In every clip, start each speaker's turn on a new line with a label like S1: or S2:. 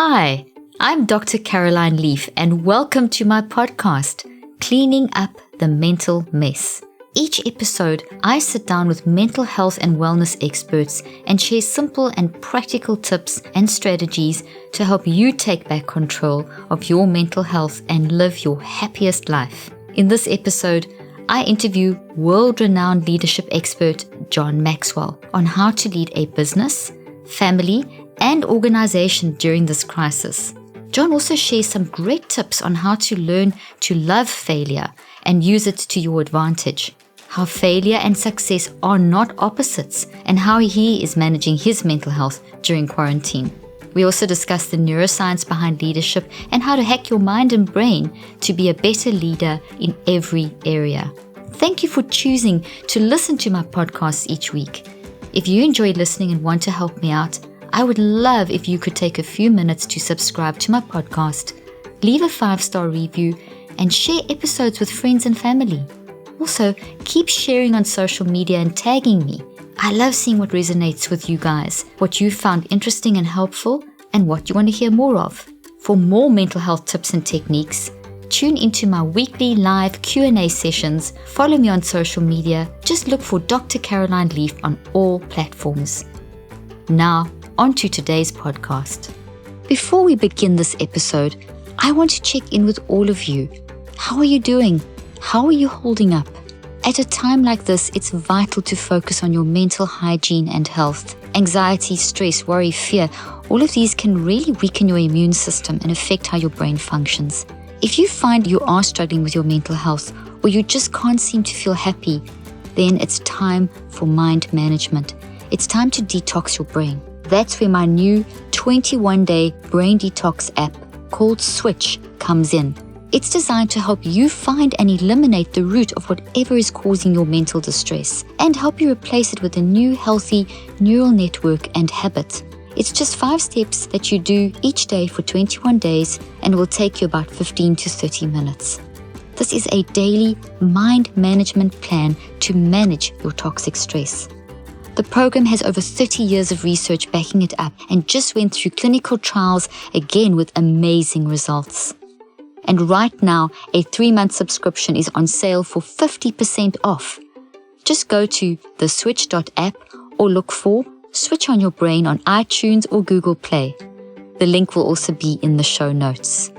S1: Hi, I'm Dr. Caroline Leaf, and welcome to my podcast, Cleaning Up the Mental Mess. Each episode, I sit down with mental health and wellness experts and share simple and practical tips and strategies to help you take back control of your mental health and live your happiest life. In this episode, I interview world-renowned leadership expert John Maxwell on how to lead a business, family, and organization during this crisis. John also shares some great tips on how to learn to love failure and use it to your advantage, how failure and success are not opposites, and how he is managing his mental health during quarantine. We also discuss the neuroscience behind leadership and how to hack your mind and brain to be a better leader in every area. Thank you for choosing to listen to my podcasts each week. If you enjoy listening and want to help me out, I would love if you could take a few minutes to subscribe to my podcast, leave a 5-star review, and share episodes with friends and family. Also, keep sharing on social media and tagging me. I love seeing what resonates with you guys, what you found interesting and helpful, and what you want to hear more of. For more mental health tips and techniques, tune into my weekly live Q&A sessions, follow me on social media, just look for Dr. Caroline Leaf on all platforms. Now, on to today's podcast. Before we begin this episode, I want to check in with all of you. How are you doing? How are you holding up? At a time like this, it's vital to focus on your mental hygiene and health. Anxiety, stress, worry, fear, all of these can really weaken your immune system and affect how your brain functions. If you find you are struggling with your mental health or you just can't seem to feel happy, then it's time for mind management. It's time to detox your brain. That's where my new 21-day brain detox app called Switch comes in. It's designed to help you find and eliminate the root of whatever is causing your mental distress and help you replace it with a new healthy neural network and habit. It's just 5 steps that you do each day for 21 days and it will take you about 15 to 30 minutes. This is a daily mind management plan to manage your toxic stress. The program has over 30 years of research backing it up and just went through clinical trials again with amazing results. And right now, a 3-month subscription is on sale for 50% off. Just go to theswitch.app or look for Switch on Your Brain on iTunes or Google Play. The link will also be in the show notes.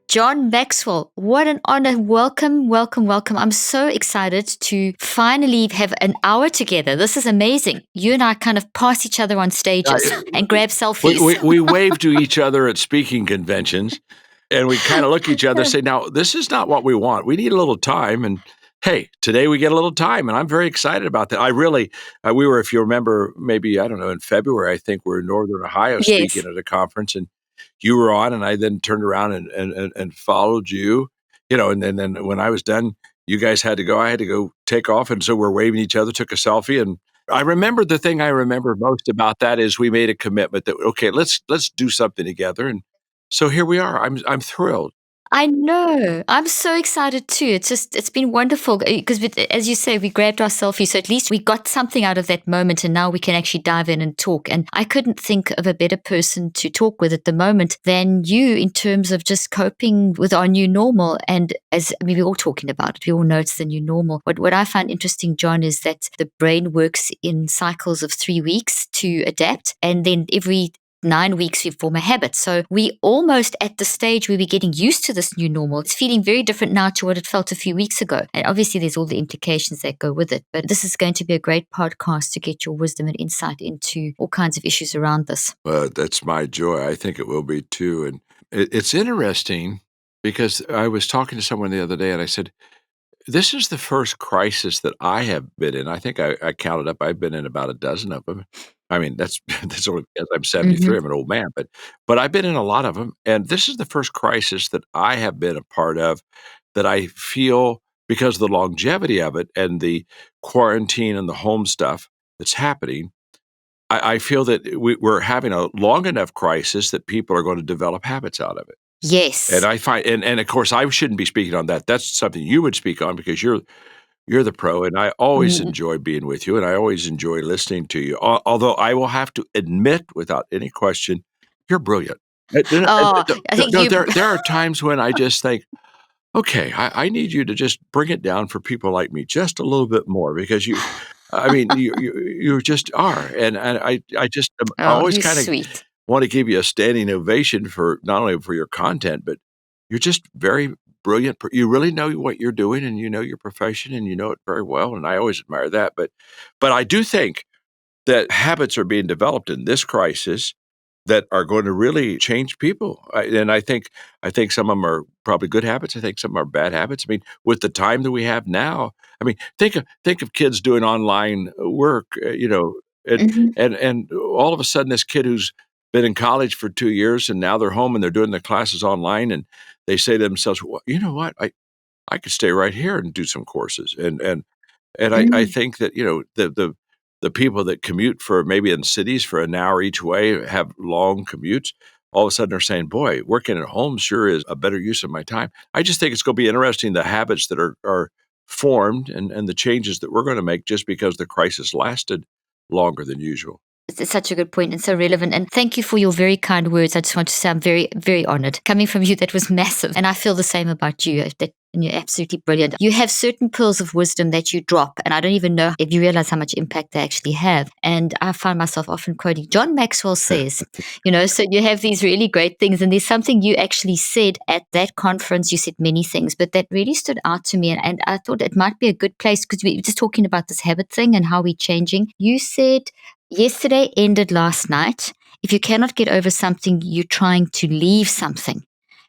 S1: John Maxwell, what an honor. Welcome, welcome, welcome. I'm so excited to finally have an hour together. This is amazing. You and I kind of pass each other on stages and grab selfies.
S2: We wave to each other at speaking conventions, and we kind of look at each other and say, now, this is not what we want. We need a little time. And hey, today we get a little time, and I'm very excited about that. I really, we were, if you remember, maybe, I don't know, in February, I think we're in Northern Ohio speaking at a conference, and you were on, and I then turned around and followed you, and then when I was done, you guys had to go, I had to go take off. And so we're waving each other, took a selfie. And I remember the thing I remember most about that is we made a commitment that, okay, let's do something together. And so here we are. I'm thrilled.
S1: I know. I'm so excited too. It's been wonderful because as you say, we grabbed our selfies. So at least we got something out of that moment and now we can actually dive in and talk. And I couldn't think of a better person to talk with at the moment than you in terms of just coping with our new normal. And we're all talking about it. We all know it's the new normal. But what I find interesting, John, is that the brain works in cycles of 3 weeks to adapt. And then every 9 weeks we form a habit. So we almost at the stage where we're getting used to this new normal. It's feeling very different now to what it felt a few weeks ago. And obviously there's all the implications that go with it. But this is going to be a great podcast to get your wisdom and insight into all kinds of issues around this.
S2: Well, that's my joy. I think it will be too. And it's interesting because I was talking to someone the other day and I said, this is the first crisis that I have been in. I think I counted up. I've been in about a dozen of them. I mean, that's only because I'm 73. I'm an old man, but I've been in a lot of them. And this is the first crisis that I have been a part of that I feel, because of the longevity of it and the quarantine and the home stuff that's happening, I feel that we're having a long enough crisis that people are going to develop habits out of it.
S1: Yes.
S2: And I find, and of course, I shouldn't be speaking on that. That's something you would speak on because you're You're the pro, and I always
S1: Mm,
S2: enjoy being with you, and I always enjoy listening to you. Although I will have to admit, without any question, you're brilliant.
S1: Oh, I think
S2: No,
S1: you.
S2: there are times when I just think, okay, I need you to just bring it down for people like me just a little bit more because I mean, you just are, and I just I
S1: Oh,
S2: always
S1: you're
S2: kind of
S1: sweet.
S2: want to give you a standing ovation for not only for your content, but you're just very brilliant. You really know what you're doing, and you know your profession, and you know it very well. And I always admire that. But I do think that habits are being developed in this crisis that are going to really change people. And I think some of them are probably good habits. I think some are bad habits. I mean, with the time that we have now, I mean, think of kids doing online work, and
S1: Mhm.
S2: and all of a sudden this kid who's been in college for 2 years and now they're home and they're doing their classes online and they say to themselves, well, you know what? I could stay right here and do some courses. And I
S1: Mm.
S2: think that, the people that commute for maybe in cities for an hour each way, have long commutes, all of a sudden are saying, "Boy, working at home sure is a better use of my time." I just think it's gonna be interesting the habits that are formed and the changes that we're gonna make just because the crisis lasted longer than usual.
S1: It's such a good point and so relevant. And thank you for your very kind words. I just want to say I'm very, very honored. Coming from you, that was massive. And I feel the same about you. And you're absolutely brilliant. You have certain pearls of wisdom that you drop, and I don't even know if you realize how much impact they actually have. And I find myself often quoting John Maxwell says, so you have these really great things. And there's something you actually said at that conference. You said many things, but that really stood out to me. And I thought it might be a good place because we were just talking about this habit thing and how we're changing. You said, yesterday ended last night. If you cannot get over something, you're trying to leave something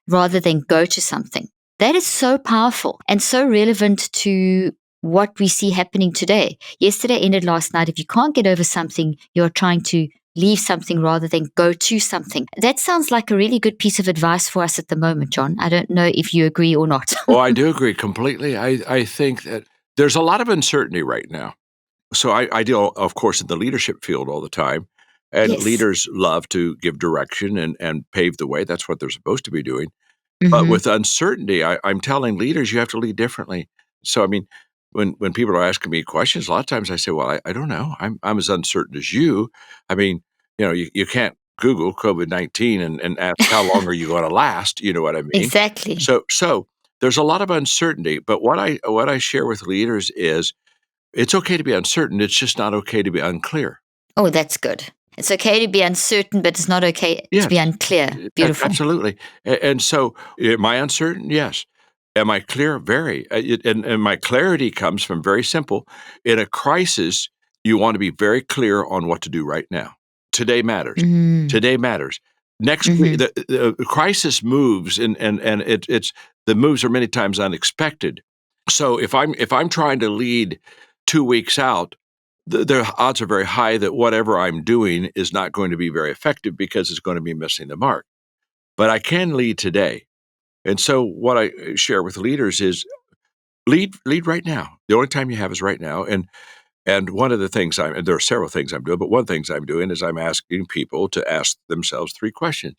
S1: rather than go to something. That is so powerful and so relevant to what we see happening today. Yesterday ended last night. If you can't get over something, you're trying to leave something rather than go to something. That sounds like a really good piece of advice for us at the moment, John. I don't know if you agree or not.
S2: Oh, I do agree completely. I think that there's a lot of uncertainty right now. So I deal, of course, in the leadership field all the time, and
S1: Yes.
S2: leaders love to give direction and pave the way. That's what they're supposed to be doing. But
S1: Mm-hmm.
S2: with uncertainty, I'm telling leaders you have to lead differently. So I mean, when people are asking me questions, a lot of times I say, "Well, I don't know. I'm as uncertain as you." I mean, you can't Google COVID-19 and ask how long are you going to last. You know what I mean?
S1: Exactly.
S2: So there's a lot of uncertainty. But what I share with leaders is it's okay to be uncertain. It's just not okay to be unclear.
S1: Oh, that's good. It's okay to be uncertain, but it's not okay to be
S2: Yes,
S1: unclear. Beautiful.
S2: absolutely. And so, am I uncertain? Yes. Am I clear? Very. And my clarity comes from very simple. In a crisis, you want to be very clear on what to do right now. Today matters.
S1: Mm.
S2: Today matters. Next week,
S1: Mhm.
S2: the crisis moves, and it's the moves are many times unexpected. So if I'm trying to lead 2 weeks out, the odds are very high that whatever I'm doing is not going to be very effective because it's going to be missing the mark. But I can lead today. And so what I share with leaders is lead right now. The only time you have is right now. And one of the things and there are several things I'm doing, but one of the things I'm doing is I'm asking people to ask themselves 3 questions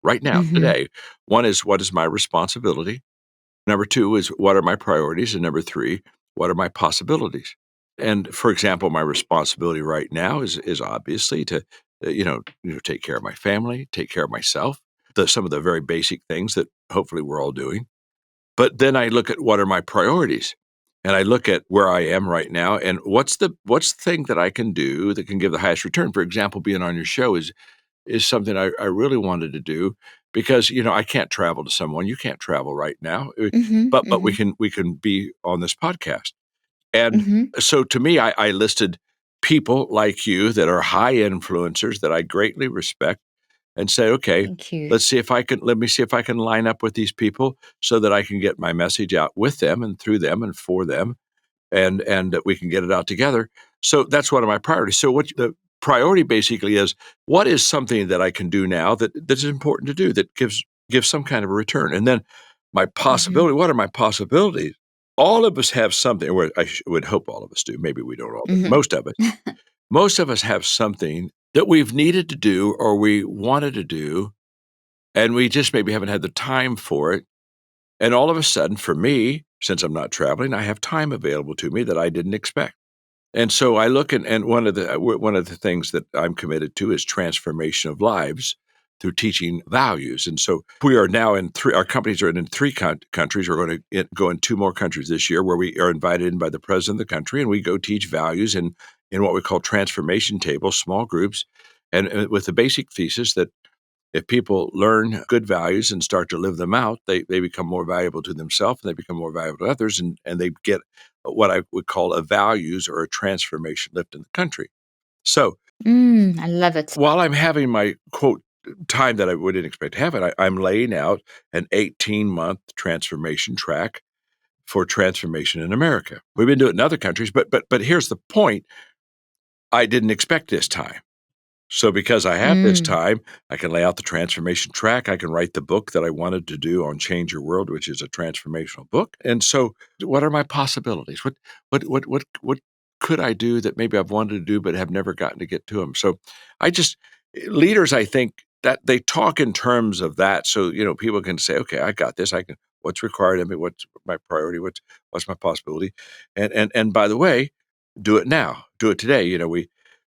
S2: right now,
S1: Mhm.
S2: today. One is, what is my responsibility? Number 2 is, what are my priorities? And number 3, what are my possibilities? And for example, my responsibility right now is obviously to, take care of my family, take care of myself, some of the very basic things that hopefully we're all doing. But then I look at what are my priorities, and I look at where I am right now, and what's the thing that I can do that can give the highest return. For example, being on your show is something I really wanted to do because, I can't travel to someone. You can't travel right now,
S1: Mhm.
S2: but we
S1: Mhm.
S2: can be on this podcast. And
S1: Mhm.
S2: so to me, I listed people like you that are high influencers that I greatly respect and say, okay,
S1: Thank you.
S2: let me see if I can line up with these people so that I can get my message out with them and through them and for them and that we can get it out together. So that's one of my priorities. So what the priority basically is, what is something that I can do now that's important to do that gives some kind of a return? And then my
S1: Mhm.
S2: possibility, what are my possibilities? All of us have something, or would hope all of us do. Maybe we don't all, but
S1: Mhm.
S2: most of us have something that we've needed to do or we wanted to do, and we just maybe haven't had the time for it. And all of a sudden, for me, since I'm not traveling, I have time available to me that I didn't expect. And so I look and one of the things that I'm committed to is transformation of lives through teaching values. And so we are now our companies are in three countries. We're going to go in two more countries this year where we are invited in by the president of the country, and we go teach values in what we call transformation tables, small groups, and with the basic thesis that if people learn good values and start to live them out, they become more valuable to themselves, and they become more valuable to others, and they get what I would call a values or a transformation lift in the country. So
S1: I love it.
S2: while I'm having my, quote, time that I wouldn't expect to have it, I'm laying out an 18-month transformation track for transformation in America. We've been doing it in other countries, but here's the point. I didn't expect this time. So because I have this time, I can lay out the transformation track. I can write the book that I wanted to do on Change Your World, which is a transformational book. And so what are my possibilities? What could I do that maybe I've wanted to do but have never gotten to get to them? So leaders, I think that they talk in terms of that. So, people can say, okay, I got this. What's required of me? What's my priority? What's my possibility? And by the way, do it now. Do it today.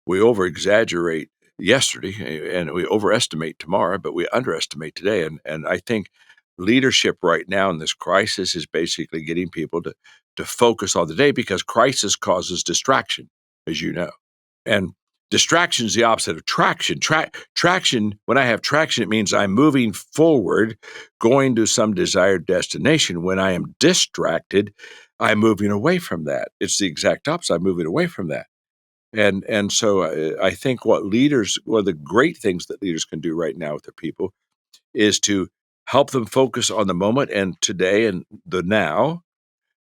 S2: We over exaggerate yesterday and we overestimate tomorrow, but we underestimate today. And I think leadership right now in this crisis is basically getting people to focus on the day, because crisis causes distraction, as you know. And distraction is the opposite of traction. Traction, when I have traction, it means I'm moving forward, going to some desired destination. When I am distracted, I'm moving away from that. It's the exact opposite. I'm moving away from that. And so I think one of the great things that leaders can do right now with their people is to help them focus on the moment and today and the now,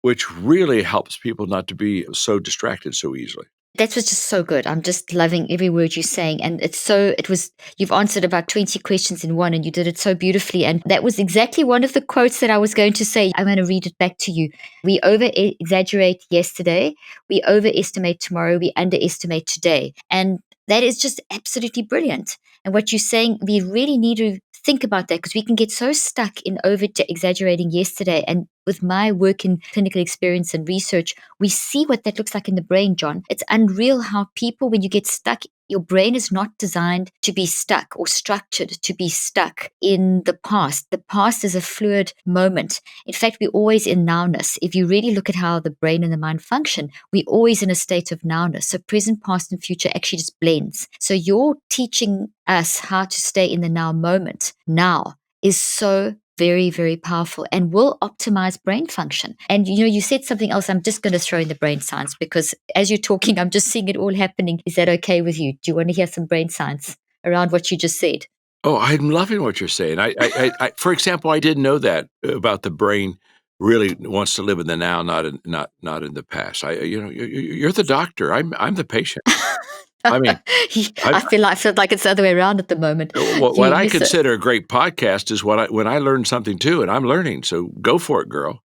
S2: which really helps people not to be so distracted so easily.
S1: That was just so good. I'm just loving every word you're saying. And you've answered about 20 questions in one, and you did it so beautifully. And that was exactly one of the quotes that I was going to say. I'm going to read it back to you. We over exaggerate yesterday. We overestimate tomorrow. We underestimate today. And that is just absolutely brilliant. And what you're saying, we really need to think about that, because we can get so stuck in over exaggerating yesterday. And with my work in clinical experience and research, we see what that looks like in the brain, John. It's unreal how people, when you get stuck, your brain is not designed to be stuck or structured to be stuck in the past. The past is a fluid moment. In fact, we're always in nowness. If you really look at how the brain and the mind function, we're always in a state of nowness. So present, past, and future actually just blends. So you're teaching us how to stay in the now moment now is so very, very powerful and will optimize brain function. And you said something else. I'm just going to throw in the brain science, because as you're talking, I'm just seeing it all happening. Is that okay with you? Do you want to hear some brain science around what you just said?
S2: Oh, I'm loving what you're saying. For example, I didn't know that about the brain. Really wants to live in the now, not in the past. You're the doctor. I'm the patient. I mean,
S1: I feel like it's the other way around at the moment.
S2: What I consider a great podcast is when I learn something too, and I'm learning. So go for it, girl.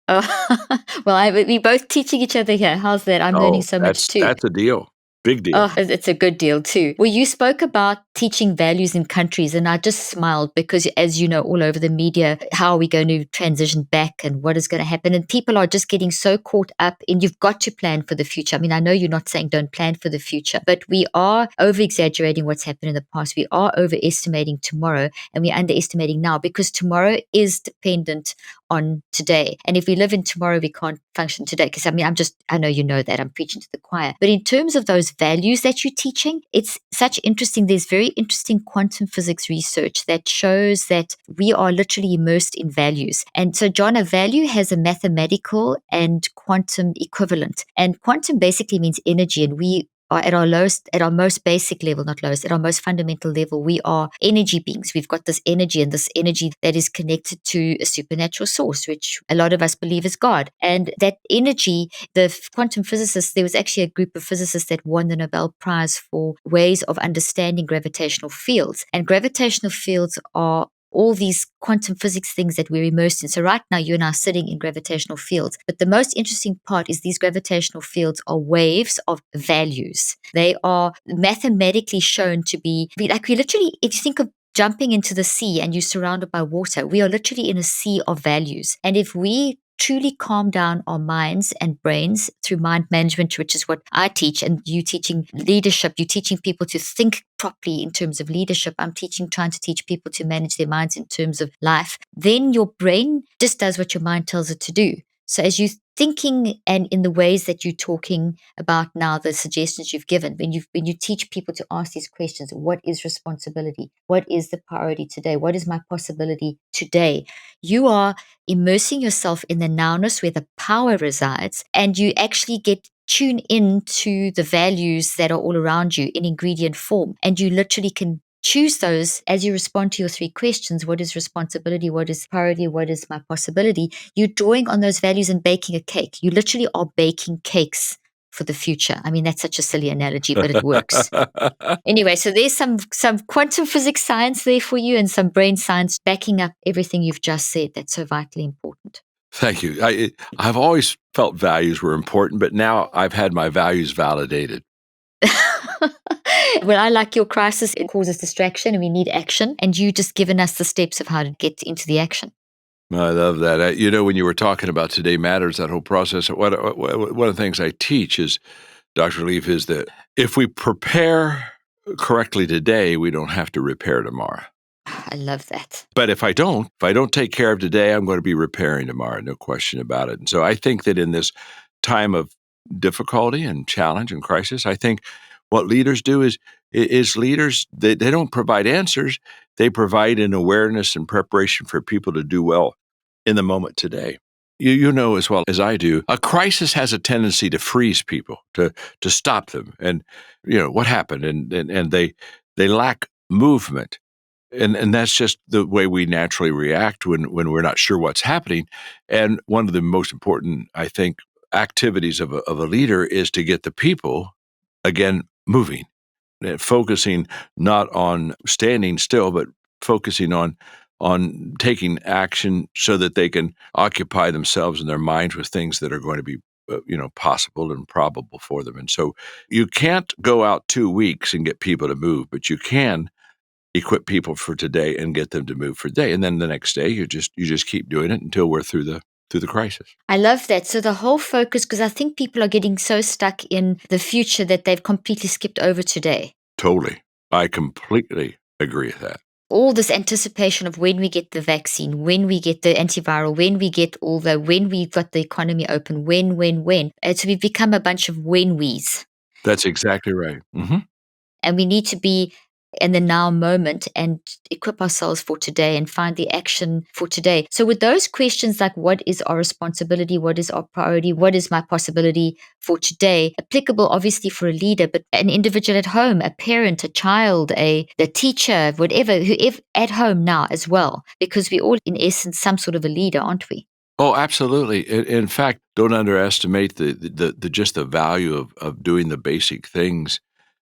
S1: Well, we're both teaching each other here. How's that? I'm learning so much too.
S2: That's a deal. Big deal.
S1: Oh, it's a good deal too. Well, you spoke about teaching values in countries, and I just smiled because, as you know, all over the media, how are we going to transition back and what is going to happen? And people are just getting so caught up in you've got to plan for the future. I mean, I know you're not saying don't plan for the future, but we are over-exaggerating what's happened in the past. We are overestimating tomorrow, and we're underestimating now, because tomorrow is dependent on today. And if we live in tomorrow, we can't function today. Because I know you know that, I'm preaching to the choir. But in terms of those values that you're teaching, it's such interesting. There's very interesting quantum physics research that shows that we are literally immersed in values. And so, John, a value has a mathematical and quantum equivalent. And quantum basically means energy. And we are at our most basic level, not lowest, at our most fundamental level, we are energy beings. We've got this energy that is connected to a supernatural source, which a lot of us believe is God. And that energy, the quantum physicists, there was actually a group of physicists that won the Nobel Prize for ways of understanding gravitational fields. And gravitational fields are all these quantum physics things that we're immersed in. So right now, you and I are sitting in gravitational fields. But the most interesting part is these gravitational fields are waves of values. They are mathematically shown to be like, we literally, if you think of jumping into the sea and you're surrounded by water. We are literally in a sea of values. And if we truly calm down our minds and brains through mind management, which is what I teach, and you teaching leadership, you're teaching people to think properly in terms of leadership. I'm trying to teach people to manage their minds in terms of life. Then your brain just does what your mind tells it to do. So as you're thinking and in the ways that you're talking about now, the suggestions you've given, when you teach people to ask these questions, what is responsibility? What is the priority today? What is my possibility today? You are immersing yourself in the nowness where the power resides, and you actually get tune into the values that are all around you in ingredient form. And you literally can choose those as you respond to your 3 questions. What is responsibility? What is priority? What is my possibility? You're drawing on those values and baking a cake. You literally are baking cakes for the future. I mean, that's such a silly analogy, but it works. Anyway, so there's some quantum physics science there for you and some brain science backing up everything you've just said. That's so vitally important.
S2: Thank you. I've always felt values were important, but now I've had my values validated.
S1: Well, I like your crisis. It causes distraction and we need action. And you just given us the steps of how to get into the action.
S2: I love that. When you were talking about Today Matters, that whole process, one of the things I teach is, Dr. Leaf, is that if we prepare correctly today, we don't have to repair tomorrow.
S1: I love that.
S2: But if I don't take care of today, I'm going to be repairing tomorrow, no question about it. And so I think that in this time of difficulty and challenge and crisis, I think what leaders do is leaders, they don't provide answers. They provide an awareness and preparation for people to do well in the moment today. You know as well as I do, a crisis has a tendency to freeze people, to stop them. And, what happened? And they lack movement. And that's just the way we naturally react when we're not sure what's happening. And one of the most important, I think, activities of a leader is to get the people, again, moving, and focusing not on standing still, but focusing on taking action so that they can occupy themselves and their minds with things that are going to be possible and probable for them. And so you can't go out 2 weeks and get people to move, but you can equip people for today and get them to move for today. And then the next day, you just keep doing it until we're through the crisis.
S1: I love that. So the whole focus, because I think people are getting so stuck in the future that they've completely skipped over today.
S2: Totally. I completely agree with that.
S1: All this anticipation of when we get the vaccine, when we get the antiviral, when we've got the economy open, when. So we've become a bunch of when-we's.
S2: That's exactly right. Mm-hmm.
S1: And we need to be in the now moment and equip ourselves for today and find the action for today. So with those questions like what is our responsibility, what is our priority, what is my possibility for today, applicable obviously for a leader, but an individual at home, a parent, a child, the teacher, whatever, whoever at home now as well, because we're all in essence some sort of a leader, aren't we?
S2: Oh, absolutely. In fact, don't underestimate the just the value of doing the basic things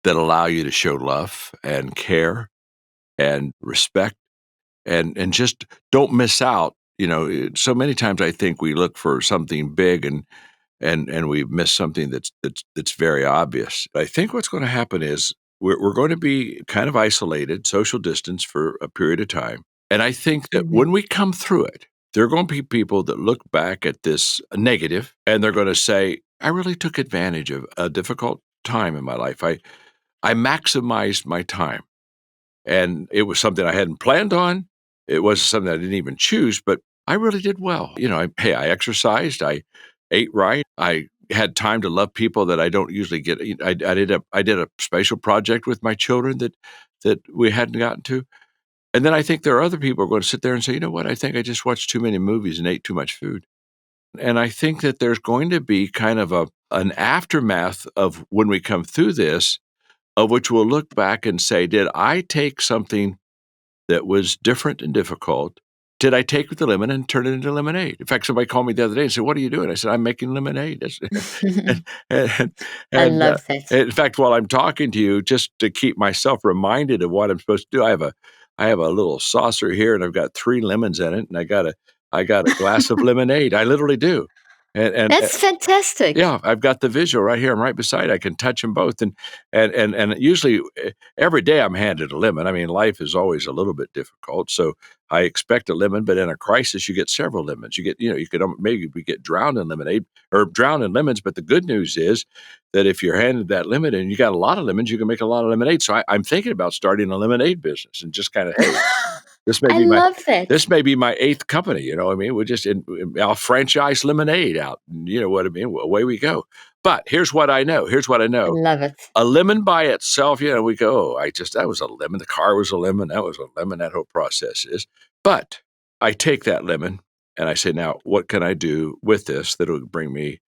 S2: that allow you to show love and care and respect and just don't miss out. So many times I think we look for something big and we miss something that's very obvious. I think what's going to happen is we're going to be kind of isolated, social distance for a period of time. And I think that when we come through it, there are going to be people that look back at this negative and they're going to say, I really took advantage of a difficult time in my life. I maximized my time, and it was something I hadn't planned on. It was something I didn't even choose, but I really did well. I exercised, I ate right, I had time to love people that I don't usually get. I did a special project with my children that we hadn't gotten to. And then I think there are other people who are going to sit there and say, you know what, I think I just watched too many movies and ate too much food. And I think that there's going to be kind of an aftermath of when we come through this, of which we'll look back and say, did I take something that was different and difficult? Did I take the lemon and turn it into lemonade? In fact, somebody called me the other day and said, what are you doing? I said, I'm making lemonade. and,
S1: I love that.
S2: In fact, while I'm talking to you, just to keep myself reminded of what I'm supposed to do, I have a little saucer here and I've got 3 lemons in it and I got a glass of lemonade. I literally do. And
S1: That's fantastic.
S2: yeah, I've got the visual right here. I'm right beside. I can touch them both, and usually every day I'm handed a lemon. I mean, life is always a little bit difficult, so I expect a lemon. But in a crisis, you get several lemons. You get, you could maybe we get drowned in lemonade or drowned in lemons. But the good news is that if you're handed that lemon and you got a lot of lemons, you can make a lot of lemonade. So I'm thinking about starting a lemonade business and just kind of, hey, this may
S1: I
S2: be my
S1: love that.
S2: this may be my 8th company, you know what I mean? I'll franchise lemonade out, you know what I mean? Away we go. But here's what I know.
S1: I love it.
S2: A lemon by itself, we go, that was a lemon. The car was a lemon. That was a lemon. That whole process is. But I take that lemon and I say, now, what can I do with this that'll bring me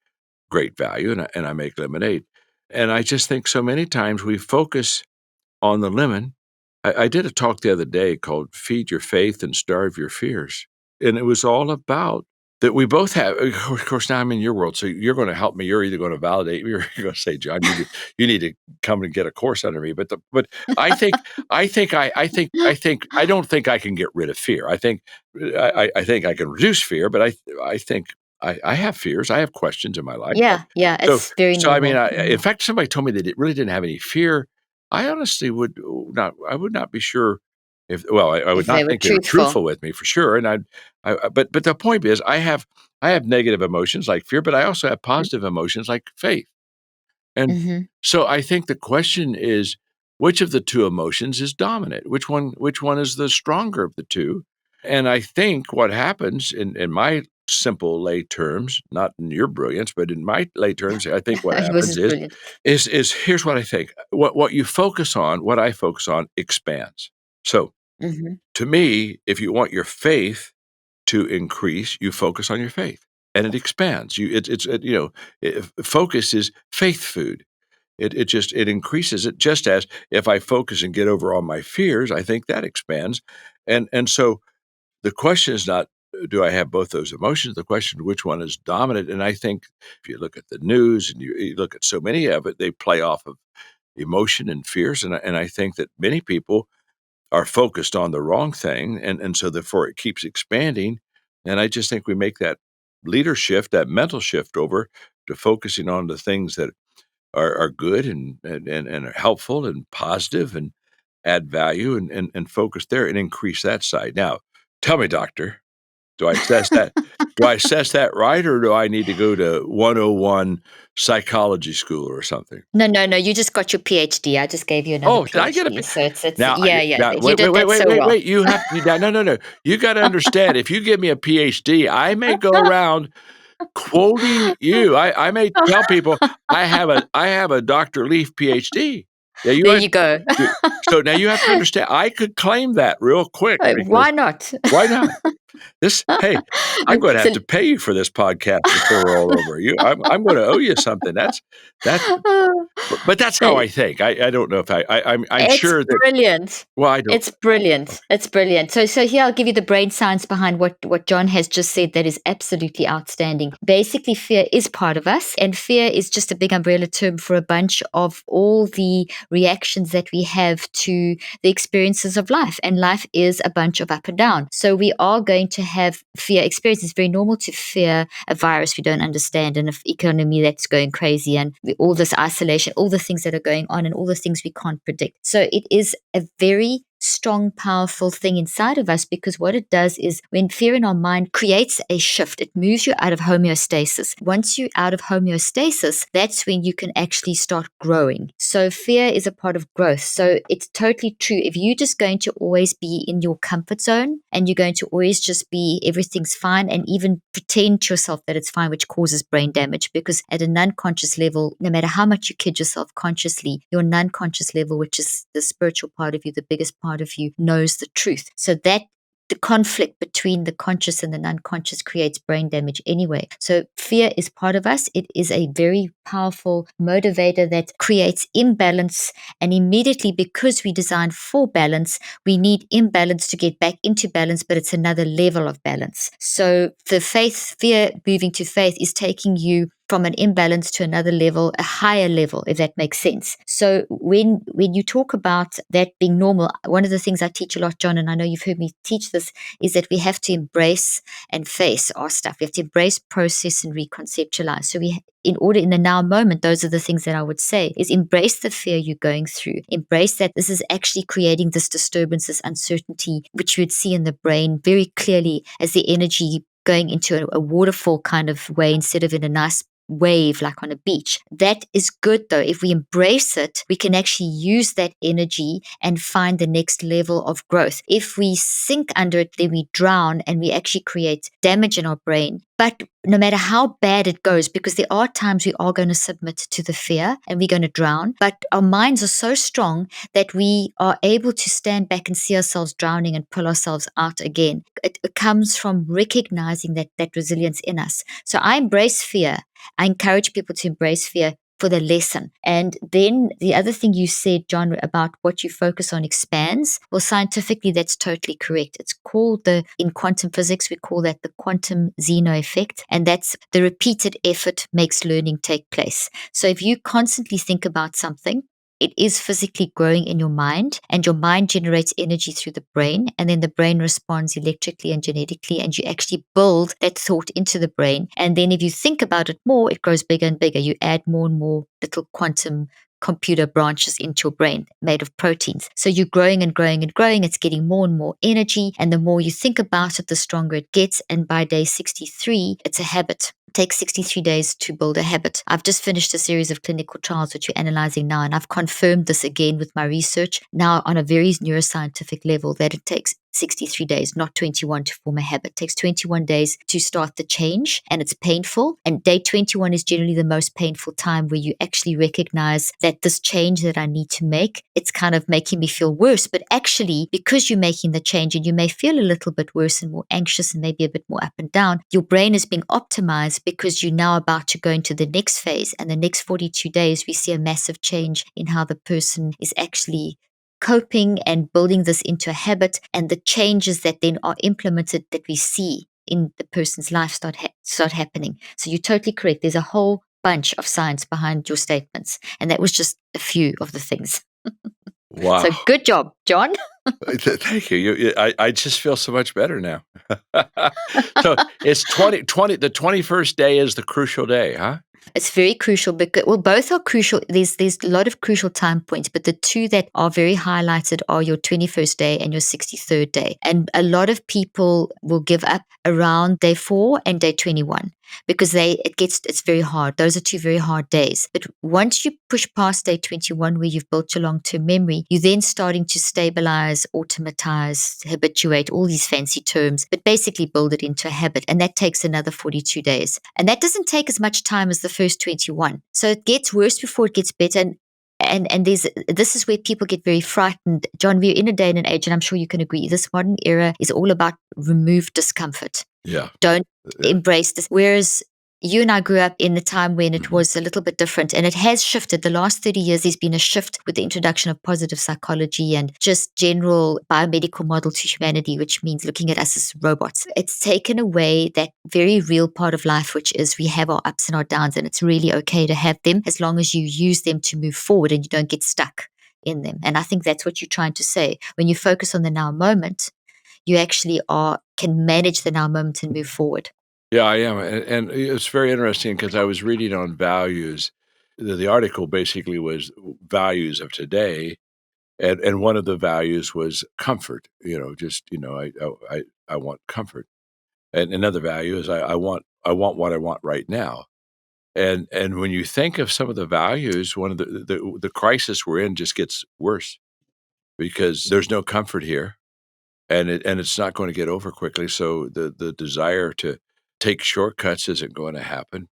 S2: great value? And I make lemonade. And I just think so many times we focus on the lemon. I did a talk the other day called Feed Your Faith and Starve Your Fears. And it was all about that we both have, of course, now I'm in your world, so you're going to help me. You're either going to validate me or you're going to say, John, you need to come and get a course under me. But I think, I don't think I can get rid of fear. I think I can reduce fear, but I think I have fears. I have questions in my life.
S1: Yeah, it's very
S2: So I mean,
S1: normal.
S2: in fact, somebody told me that it really didn't have any fear. I honestly would not. I would not be sure if. Well, I would
S1: If they
S2: not
S1: were
S2: think they were
S1: truthful.
S2: truthful with me for sure. And but the point is, I have negative emotions like fear, but I also have positive emotions like faith. And
S1: Mm-hmm.
S2: so I think the question is, which of the two emotions is dominant? Which one is the stronger of the two? And I think what happens in my simple lay terms, not in your brilliance, but in my lay terms, I think what
S1: Yours
S2: happens
S1: is brilliant.
S2: is here's what I think. What you focus on, what I focus on, expands. So
S1: Mm-hmm.
S2: to me, if you want your faith to increase, you focus on your faith, and it expands. Focus is faith food. It increases it, just as if I focus and get over all my fears, I think that expands. And so the question is not, do I have both those emotions? The question, which one is dominant? And I think if you look at the news and you look at so many of it, they play off of emotion and fears. And I think that many people are focused on the wrong thing. And so therefore it keeps expanding. And I just think we make that leader shift, that mental shift over to focusing on the things that are good and are helpful and positive and add value and focus there and increase that side. Now, tell me, doctor, do I assess that? Do I assess that right, or do I need to go to 101 psychology school or something?
S1: No. You just got your PhD. I just gave you another
S2: Oh, did I get a
S1: PhD. So it's
S2: now?
S1: yeah.
S2: Now,
S1: You did that so well.
S2: wait! You have no. You got to understand. If you give me a PhD, I may go around quoting you. I may tell people I have a Dr. Leaf PhD. Yeah,
S1: There you go.
S2: so now you have to understand. I could claim that real quick because
S1: Why not?
S2: why not? Hey, I'm going to have
S1: So
S2: to pay you for this podcast before we're all over. I'm going to owe you something. That's, but that's how
S1: that-
S2: I think. I don't know if I'm
S1: it's
S2: sure that.
S1: brilliant.
S2: Well, I don't.
S1: It's brilliant. It's brilliant. So here I'll give you the brain science behind what John has just said that is absolutely outstanding. Basically, fear is part of us, and fear is just a big umbrella term for a bunch of all the reactions that we have to the experiences of life. And life is a bunch of up and down. So we are going to have fear experiences. It's very normal to fear a virus we don't understand and an economy that's going crazy and all this isolation, all the things that are going on and all the things we can't predict. So it is a very strong, powerful thing inside of us, because what it does is when fear in our mind creates a shift, it moves you out of homeostasis. Once you're out of homeostasis, that's when you can actually start growing. So fear is a part of growth. So it's totally true. If you're just going to always be in your comfort zone and you're going to always just be everything's fine and even pretend to yourself that it's fine, which causes brain damage, because at a non-conscious level, no matter how much you kid yourself consciously, your non-conscious level, which is the spiritual part of you, the biggest part of you, knows the truth. So that the conflict between the conscious and the unconscious creates brain damage anyway. So fear is part of us. It is a very powerful motivator that creates imbalance. And immediately, because we design for balance, we need imbalance to get back into balance, but it's another level of balance. So the fear moving to faith is taking you from an imbalance to another level, a higher level, if that makes sense. So when you talk about that being normal, one of the things I teach a lot, John, and I know you've heard me teach this, is that we have to embrace and face our stuff. We have to embrace, process, and reconceptualize. So in the now moment, those are the things that I would say is embrace the fear you're going through. Embrace that this is actually creating this disturbance, this uncertainty, which you would see in the brain very clearly as the energy going into a waterfall kind of way instead of in a nice wave like on a beach. That is good though. If we embrace it, we can actually use that energy and find the next level of growth. If we sink under it, then we drown and we actually create damage in our brain. But no matter how bad it goes, because there are times we are going to submit to the fear and we're going to drown, but our minds are so strong that we are able to stand back and see ourselves drowning and pull ourselves out again. It comes from recognizing that resilience in us. So I embrace fear. I encourage people to embrace fear for the lesson. And then the other thing you said, John, about what you focus on expands. Well, scientifically, that's totally correct. It's called in quantum physics, we call that the quantum Zeno effect. And that's the repeated effort makes learning take place. So if you constantly think about something, it is physically growing in your mind, and your mind generates energy through the brain, and then the brain responds electrically and genetically, and you actually build that thought into the brain. And then if you think about it more, it grows bigger and bigger. You add more and more little quantum computer branches into your brain made of proteins. So you're growing and growing and growing. It's getting more and more energy. And the more you think about it, the stronger it gets. And by day 63, it's a habit. It takes 63 days to build a habit. I've just finished a series of clinical trials, which we're analyzing now. And I've confirmed this again with my research now on a very neuroscientific level that it takes 63 days, not 21 to form a habit. It takes 21 days to start the change, and it's painful. And day 21 is generally the most painful time where you actually recognize that this change that I need to make, it's kind of making me feel worse. But actually, because you're making the change and you may feel a little bit worse and more anxious and maybe a bit more up and down, your brain is being optimized because you're now about to go into the next phase. And the next 42 days, we see a massive change in how the person is actually coping and building this into a habit, and the changes that then are implemented that we see in the person's life start happening. So you're totally correct. There's a whole bunch of science behind your statements, and that was just a few of the things.
S2: Wow.
S1: So good job, John.
S2: Thank you. I just feel so much better now. So it's 20, the 21st day is the crucial day, huh?
S1: It's very crucial because, well, both are crucial. There's a lot of crucial time points, but the two that are very highlighted are your 21st day and your 63rd day. And a lot of people will give up around day 4 and day 21 because it's very hard. Those are two very hard days. But once you push past day 21, where you've built your long-term memory, you're then starting to stabilize, automatize, habituate, all these fancy terms, but basically build it into a habit. And that takes another 42 days. And that doesn't take as much time as the first 21. So it gets worse before it gets better. And this is where people get very frightened. John, we're in a day and an age, and I'm sure you can agree, this modern era is all about remove discomfort.
S2: Yeah.
S1: Don't embrace this. Whereas you and I grew up in a time when it was a little bit different, and it has shifted. The last 30 years, there's been a shift with the introduction of positive psychology and just general biomedical model to humanity, which means looking at us as robots. It's taken away that very real part of life, which is we have our ups and our downs, and it's really okay to have them as long as you use them to move forward and you don't get stuck in them. And I think that's what you're trying to say. When you focus on the now moment, you actually can manage the now moment and move forward.
S2: Yeah, I am. And it's very interesting because I was reading on values. The article basically was values of today. And one of the values was comfort, I want comfort. And another value is I want what I want right now. And when you think of some of the values, one of the crisis we're in just gets worse because there's no comfort here. And it's not going to get over quickly. So the desire to take shortcuts isn't going to happen.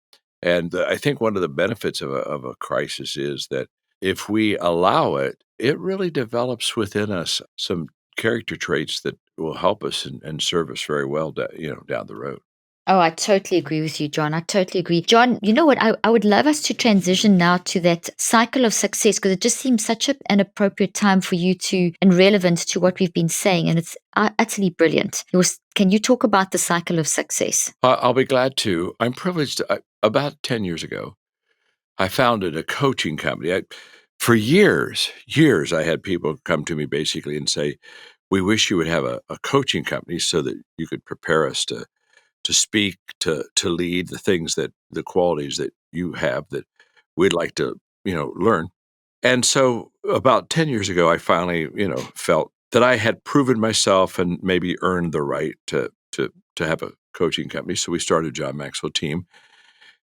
S2: And I think one of the benefits of a crisis is that if we allow it, it really develops within us some character traits that will help us and serve us very well, down the road.
S1: Oh, I totally agree with you, John. I totally agree. John, you know what? I would love us to transition now to that cycle of success because it just seems such an appropriate time for you and relevant to what we've been saying. And it's utterly brilliant. Can you talk about the cycle of success?
S2: I'll be glad to. I'm privileged. About 10 years ago, I founded a coaching company. For years, I had people come to me basically and say, we wish you would have a coaching company so that you could prepare us to speak, to lead the qualities that you have that we'd like to, learn. And so about 10 years ago, I finally, felt that I had proven myself and maybe earned the right to have a coaching company. So we started John Maxwell Team.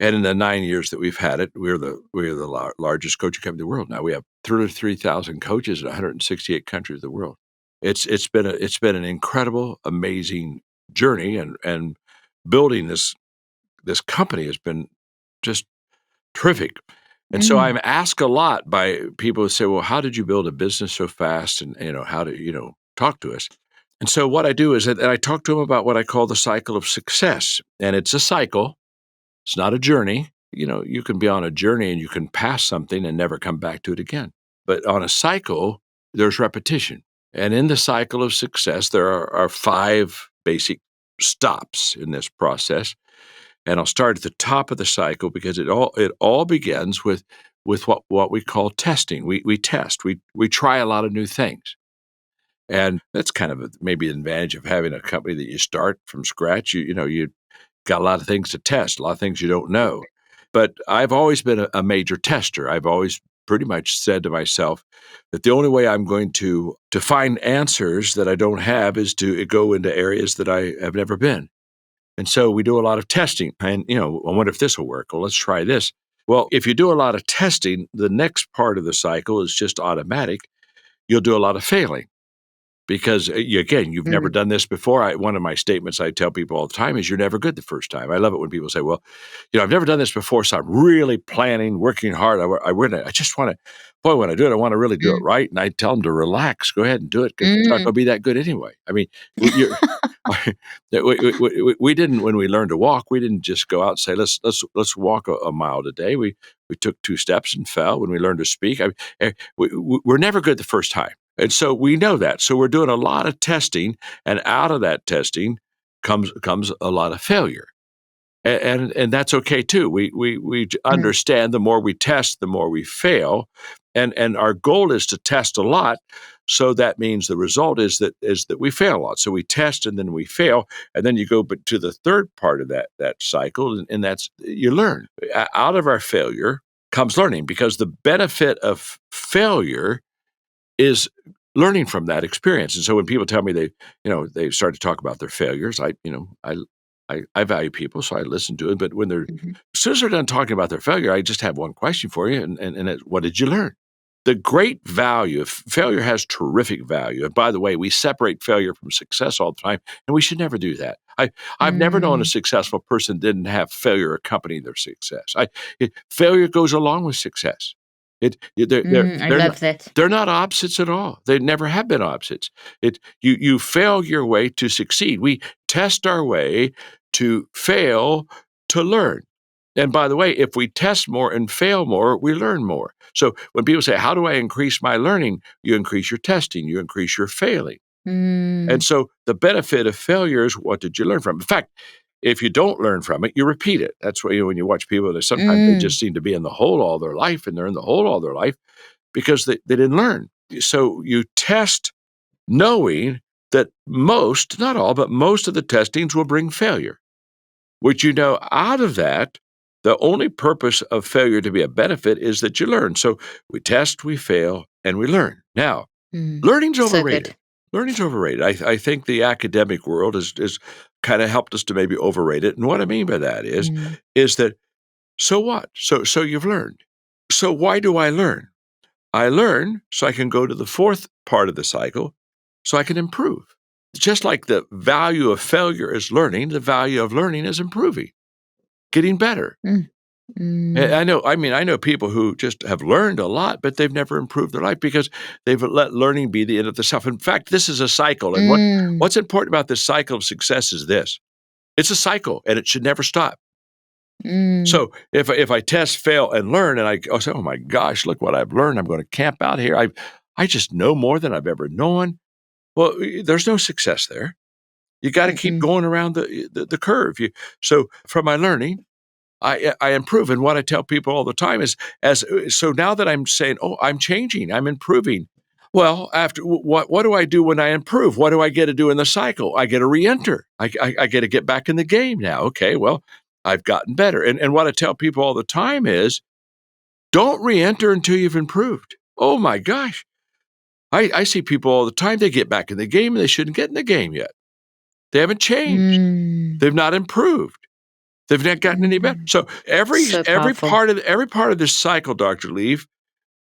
S2: And in the 9 years that we've had it, we're the largest coaching company in the world now. We have 33,000 coaches in 168 countries of the world. It's been an incredible, amazing journey, and building this company has been just terrific. And so I'm asked a lot by people who say, "Well, how did you build a business so fast?" And how do talk to us? And so what I do is that I talk to them about what I call the cycle of success, and it's a cycle. It's not a journey. You can be on a journey and you can pass something and never come back to it again. But on a cycle, there's repetition. And in the cycle of success, there are 5 basic stops in this process. And I'll start at the top of the cycle because it all begins with what we call testing. We test. We try a lot of new things. And that's kind of maybe an advantage of having a company that you start from scratch. You got a lot of things to test, a lot of things you don't know. But I've always been a major tester. I've always pretty much said to myself that the only way I'm going to find answers that I don't have is to go into areas that I have never been. And so we do a lot of testing. And, I wonder if this will work. Well, let's try this. Well, if you do a lot of testing, the next part of the cycle is just automatic. You'll do a lot of failing. Because again, you've never done this before. One of my statements I tell people all the time is you're never good the first time. I love it when people say, well, I've never done this before, so I'm really planning, working hard. I just want to, boy, when I do it, I want to really do it right. And I tell them to relax, go ahead and do it because it's not going to be that good anyway. I mean, you're, we didn't, when we learned to walk, we didn't just go out and say, let's walk a mile today. We took 2 steps and fell. When we learned to speak, we're never good the first time. And so we know that. So we're doing a lot of testing, and out of that testing comes a lot of failure. And that's okay too. We understand the more we test, the more we fail. And our goal is to test a lot. So that means the result is that we fail a lot. So we test and then we fail. And then you go to the third part of that cycle, and that's you learn. Out of our failure comes learning, because the benefit of failure is learning from that experience. And so when people tell me they start to talk about their failures, I value people, so I listen to it. But when as soon as they're done talking about their failure, I just have one question for you, and it's, what did you learn? The great value of failure has terrific value. And by the way, we separate failure from success all the time, and we should never do that. I've never known a successful person didn't have failure accompany their success. Failure goes along with success.
S1: I love that.
S2: They're not opposites at all. They never have been opposites. You fail your way to succeed. We test our way to fail to learn. And by the way, if we test more and fail more, we learn more. So when people say, how do I increase my learning? You increase your testing, you increase your failing. And so the benefit of failure is, what did you learn from? In fact, if you don't learn from it, you repeat it. That's why when you watch people, sometimes they just seem to be in the hole all their life, and they're in the hole all their life because they didn't learn. So you test knowing that most, not all, but most of the testings will bring failure, which out of that, the only purpose of failure to be a benefit is that you learn. So we test, we fail, and we learn. Now, learning's overrated.
S1: So good.
S2: Learning's overrated. I think the academic world has kind of helped us to maybe overrate it. And what I mean by that is that, so what? So you've learned. So why do I learn? I learn so I can go to the fourth part of the cycle, so I can improve. Just like the value of failure is learning, the value of learning is improving, getting better. I know people who just have learned a lot, but they've never improved their life because they've let learning be the end of the self. In fact, this is a cycle. And what's important about this cycle of success is this. It's a cycle, and it should never stop. So if I test, fail, and learn, and I say, oh my gosh, look what I've learned. I'm going to camp out here. I just know more than I've ever known. Well, there's no success there. You got to keep going around the curve. So from my learning, I improve. And what I tell people all the time is, so now that I'm saying, oh, I'm changing, I'm improving. Well, after what do I do when I improve? What do I get to do in the cycle? I get to re-enter. I get to get back in the game now. Okay, well, I've gotten better. And what I tell people all the time is, don't re-enter until you've improved. Oh my gosh. I see people all the time, they get back in the game and they shouldn't get in the game yet. They haven't changed. They've not improved. They've not gotten any better. So every part of this cycle, Dr. Leaf,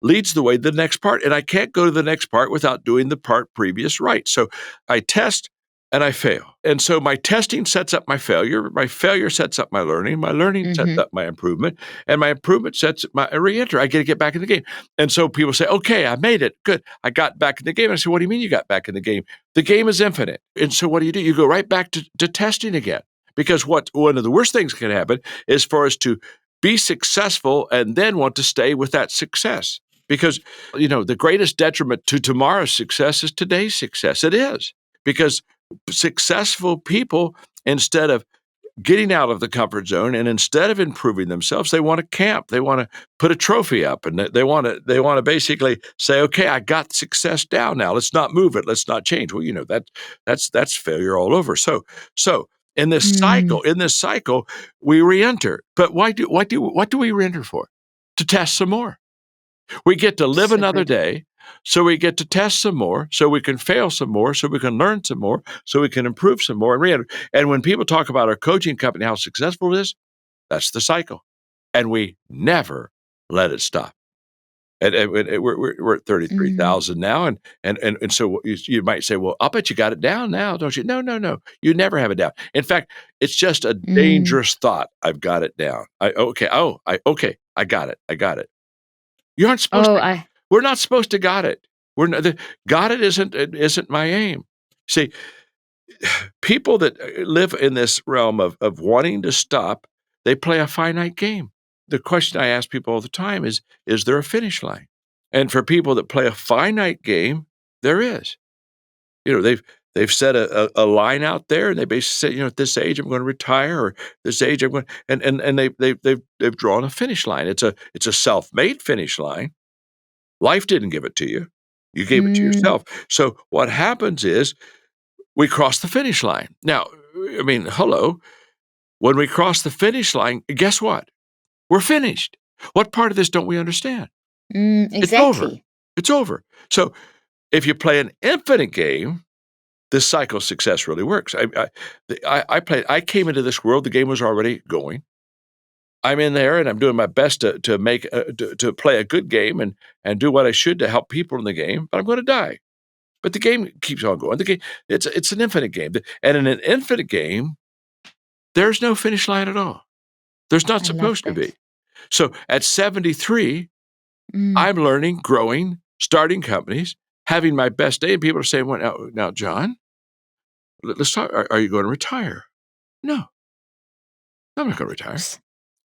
S2: leads the way to the next part. And I can't go to the next part without doing the part previous right. So I test and I fail. And so my testing sets up my failure. My failure sets up my learning. My learning sets up my improvement. And my improvement sets my re-enter. I get to get back in the game. And so people say, okay, I made it. Good. I got back in the game. I say, what do you mean you got back in the game? The game is infinite. And so what do? You go right back to testing again. Because one of the worst things that can happen is for us to be successful and then want to stay with that success. Because, the greatest detriment to tomorrow's success is today's success. It is. Because successful people, instead of getting out of the comfort zone and instead of improving themselves, they want to camp. They want to put a trophy up, and they want to basically say, okay, I got success down now. Let's not move it. Let's not change. Well, that's failure all over. So in this cycle, we re-enter. But what do we re-enter for? To test some more. We get to live another day, so we get to test some more, so we can fail some more, so we can learn some more, so we can improve some more and re-enter. And when people talk about our coaching company, how successful it is, that's the cycle. And we never let it stop. And we're at 33,000 now. And so you might say, well, I'll bet you got it down now, don't you? No. You never have it down. In fact, it's just a dangerous thought. I've got it down. I got it. You aren't supposed to. We're not supposed to got it. Got it isn't my aim. See, people that live in this realm of wanting to stop, they play a finite game. The question I ask people all the time is there a finish line? And for people that play a finite game, there is. They've set a line out there, and they basically say, at this age I'm going to retire, or this age I'm going, and they've drawn a finish line. It's a self-made finish line. Life didn't give it to you. You gave it to yourself. So what happens is we cross the finish line. Now, hello. When we cross the finish line, guess what? We're finished. What part of this don't we understand?
S1: Exactly.
S2: It's over. So if you play an infinite game, this cycle of success really works. I came into this world, the game was already going. I'm in there and I'm doing my best to play a good game and do what I should to help people in the game, but I'm going to die. But the game keeps on going. The game, it's an infinite game. And in an infinite game, there's no finish line at all. There's not supposed to be. So at 73, I'm learning, growing, starting companies, having my best day, and people are saying, well, now, John, let's talk. Are you going to retire? No, I'm not going to retire.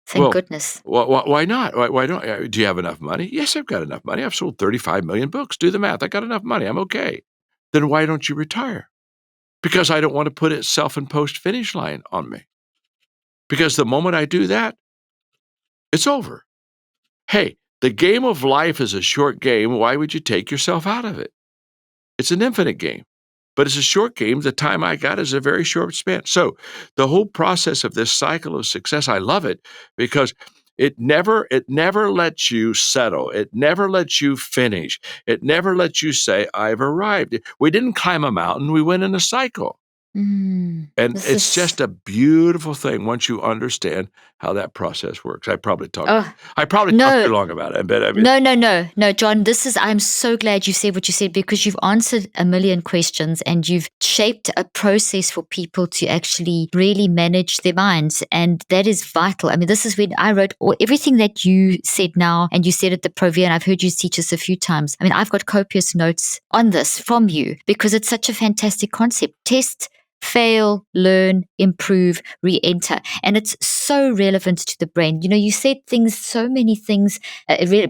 S1: Thank goodness.
S2: Why not? Why don't? Do you have enough money? Yes, I've got enough money. I've sold 35 million books. Do the math. I got enough money. I'm okay. Then why don't you retire? Because I don't want to put a self-imposed finish line on me. Because the moment I do that, it's over. Hey, the game of life is a short game. Why would you take yourself out of it? It's an infinite game. But it's a short game. The time I got is a very short span. So the whole process of this cycle of success, I love it because it never lets you settle. It never lets you finish. It never lets you say, I've arrived. We didn't climb a mountain. We went in a cycle. And it's just a beautiful thing once you understand how that process works. I probably talked too long about it. But
S1: No, John, I'm so glad you said what you said because you've answered a million questions and you've shaped a process for people to actually really manage their minds. And that is vital. This is when I wrote everything that you said now, and you said at the Provia, and I've heard you teach us a few times. I've got copious notes on this from you because it's such a fantastic concept. Test, fail, learn, improve, re-enter. And it's so relevant to the brain. You said so many things,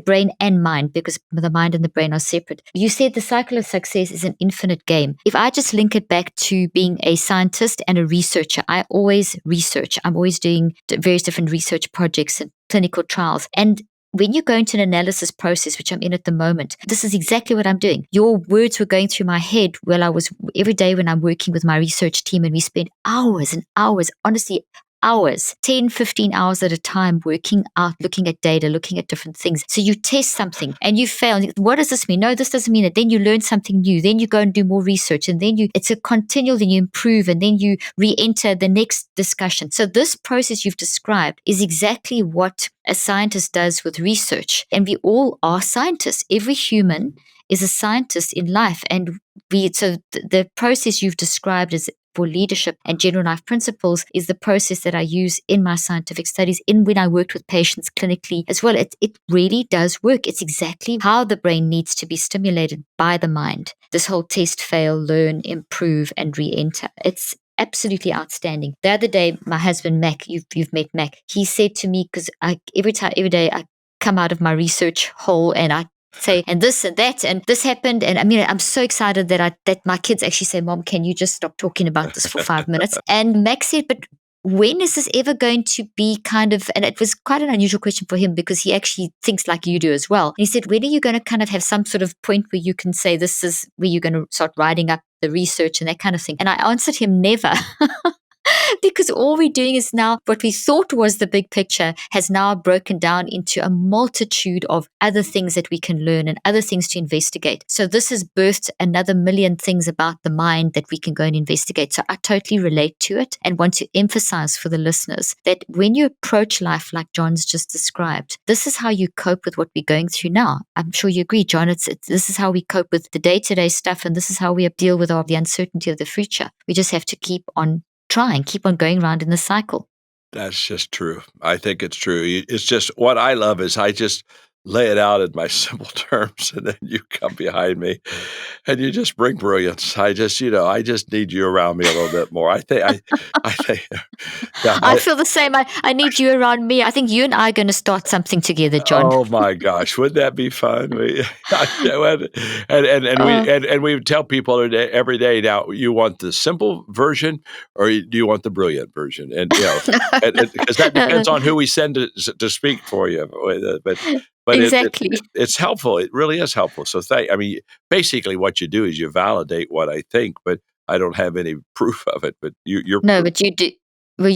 S1: brain and mind, because the mind and the brain are separate. You said the cycle of success is an infinite game. If I just link it back to being a scientist and a researcher, I always research. I'm always doing various different research projects and clinical trials. And when you go into an analysis process, which I'm in at the moment, this is exactly what I'm doing. Your words were going through my head every day when I'm working with my research team, and we spend hours and hours, honestly, hours, 10, 15 hours at a time, working out, looking at data, looking at different things. So you test something and you fail. What does this mean? No, this doesn't mean it. Then you learn something new. Then you go and do more research, and then it's a continual, then you improve, and then you re-enter the next discussion. So this process you've described is exactly what a scientist does with research. And we all are scientists. Every human is a scientist in life. And the process you've described is for leadership and general life principles is the process that I use in my scientific studies, when I worked with patients clinically as well. It really does work. It's exactly how the brain needs to be stimulated by the mind. This whole test, fail, learn, improve, and re-enter. It's absolutely outstanding. The other day, my husband, Mac, you've met Mac, he said to me, because every day I come out of my research hole and I say, and this and that, and this happened. And I mean, I'm so excited that my kids actually say, Mom, can you just stop talking about this for 5 minutes? And Max said, but when is this ever going to be and it was quite an unusual question for him because he actually thinks like you do as well. And he said, when are you going to kind of have some sort of point where you can say this is where you're going to start writing up the research and that kind of thing? And I answered him, never. Because all we're doing is now what we thought was the big picture has now broken down into a multitude of other things that we can learn and other things to investigate. So this has birthed another million things about the mind that we can go and investigate. So I totally relate to it and want to emphasize for the listeners that when you approach life like John's just described, this is how you cope with what we're going through now. I'm sure you agree, John. This is how we cope with the day-to-day stuff, and this is how we deal with the uncertainty of the future. We just have to keep on trying, keep on going around in the cycle.
S2: That's just true. I think it's true. It's just what I love is I just lay it out in my simple terms, and then you come behind me and you just bring brilliance. I just need you around me a little bit more. I think, yeah,
S1: I feel the same. I need you around me. I think you and I are going to start something together, John.
S2: Oh my gosh, would that be fun? And we tell people every day now, you want the simple version or do you want the brilliant version? And because that depends on who we send to speak for you. But
S1: exactly.
S2: It's helpful. It really is helpful. So basically what you do is you validate what I think, but I don't have any proof of it. But you're
S1: no, but you do. Well,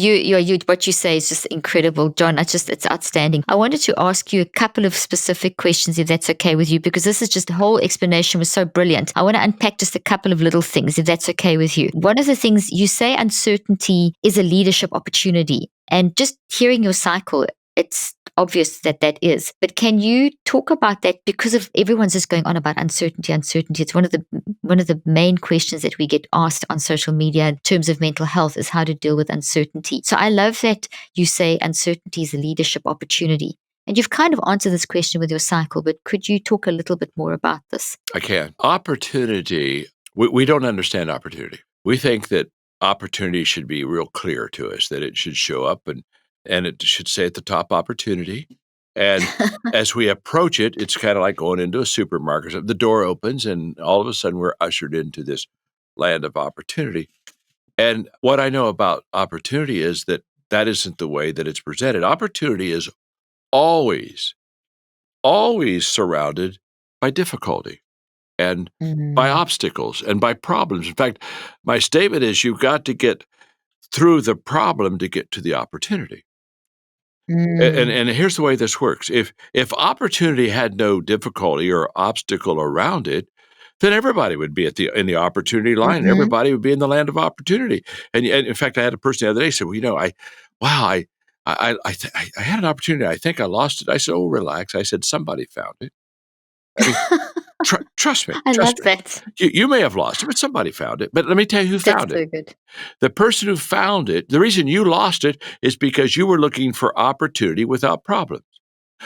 S1: what you say is just incredible, John. It's outstanding. I wanted to ask you a couple of specific questions, if that's okay with you, because this is just the whole explanation was so brilliant. I want to unpack just a couple of little things, if that's okay with you. One of the things you say, uncertainty is a leadership opportunity, and just hearing your cycle, it's obvious that is. But can you talk about that, because of everyone's just going on about uncertainty? It's one of the main questions that we get asked on social media in terms of mental health is how to deal with uncertainty. So I love that you say uncertainty is a leadership opportunity. And you've kind of answered this question with your cycle, but could you talk a little bit more about this?
S2: I can. Opportunity, we don't understand opportunity. We think that opportunity should be real clear to us, that it should show up and it should say at the top opportunity. And as we approach it, it's kind of like going into a supermarket. The door opens and all of a sudden we're ushered into this land of opportunity. And what I know about opportunity is that isn't the way that it's presented. Opportunity is always, always surrounded by difficulty and by obstacles and by problems. In fact, my statement is you've got to get through the problem to get to the opportunity. And here's the way this works. If opportunity had no difficulty or obstacle around it, then everybody would be in the opportunity line. And everybody would be in the land of opportunity. And in fact, I had a person the other day say, "Well, I had an opportunity. I think I lost it." I said, "Oh, relax." I said, "Somebody found it." I mean, trust me.
S1: I love
S2: Me.
S1: that.
S2: You may have lost it, but somebody found it. But let me tell you who found it.
S1: That's so good.
S2: The person who found it, the reason you lost it is because you were looking for opportunity without problems.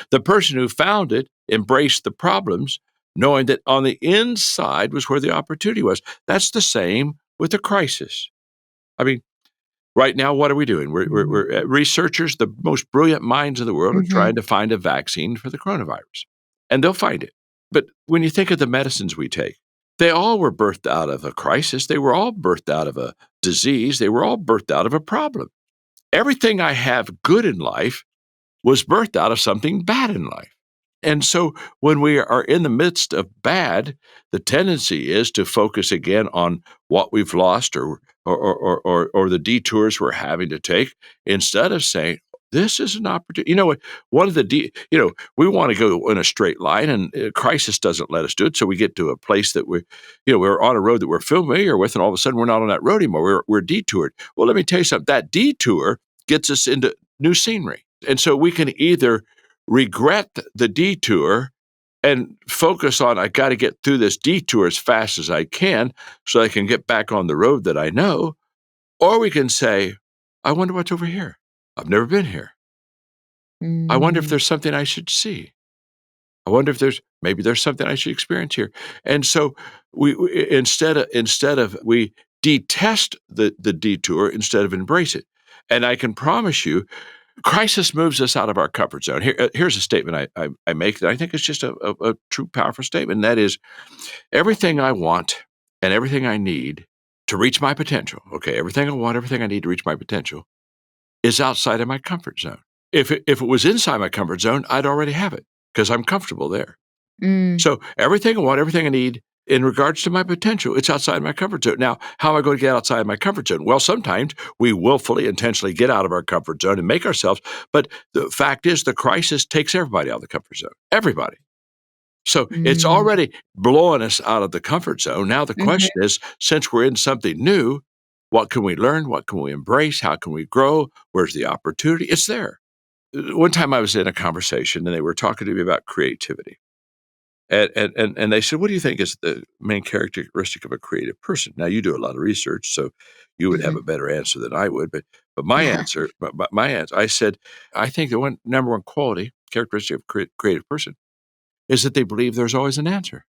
S2: The person who found it embraced the problems, knowing that on the inside was where the opportunity was. That's the same with a crisis. I mean, right now, what are we doing? We're researchers, the most brilliant minds in the world, are trying to find a vaccine for the coronavirus, and they'll find it. But when you think of the medicines we take, they all were birthed out of a crisis. They were all birthed out of a disease. They were all birthed out of a problem. Everything I have good in life was birthed out of something bad in life. And so when we are in the midst of bad, the tendency is to focus again on what we've lost or the detours we're having to take, instead of saying, this is an opportunity. One of the, we want to go in a straight line, and crisis doesn't let us do it. So we get to a place that we're on a road that we're familiar with, and all of a sudden we're not on that road anymore. We're detoured. Well, let me tell you something. That detour gets us into new scenery. And so we can either regret the detour and focus on, I got to get through this detour as fast as I can so I can get back on the road that I know. Or we can say, I wonder what's over here. I've never been here. I wonder if there's something I should see. I wonder if maybe there's something I should experience here. And so we instead of we detest the detour instead of embrace it. And I can promise you, crisis moves us out of our comfort zone. Here's a statement I make that I think is just a true, powerful statement. And that is, everything I want and everything I need to reach my potential, okay, everything I want, everything I need to reach my potential, is outside of my comfort zone. If it was inside my comfort zone, I'd already have it because I'm comfortable there. So everything I want, everything I need in regards to my potential, it's outside my comfort zone. Now, how am I going to get outside my comfort zone? Well, sometimes we willfully, intentionally get out of our comfort zone and make ourselves, but the fact is the crisis takes everybody out of the comfort zone. Everybody. So it's already blowing us out of the comfort zone. Now the question is, since we're in something new, what can we learn? What can we embrace? How can we grow? Where's the opportunity? It's there. One time I was in a conversation and they were talking to me about creativity. And they said, what do you think is the main characteristic of a creative person? Now, you do a lot of research, so you would have a better answer than I would. But my answer, I said, I think the number one quality, characteristic of a creative person is that they believe there's always an answer.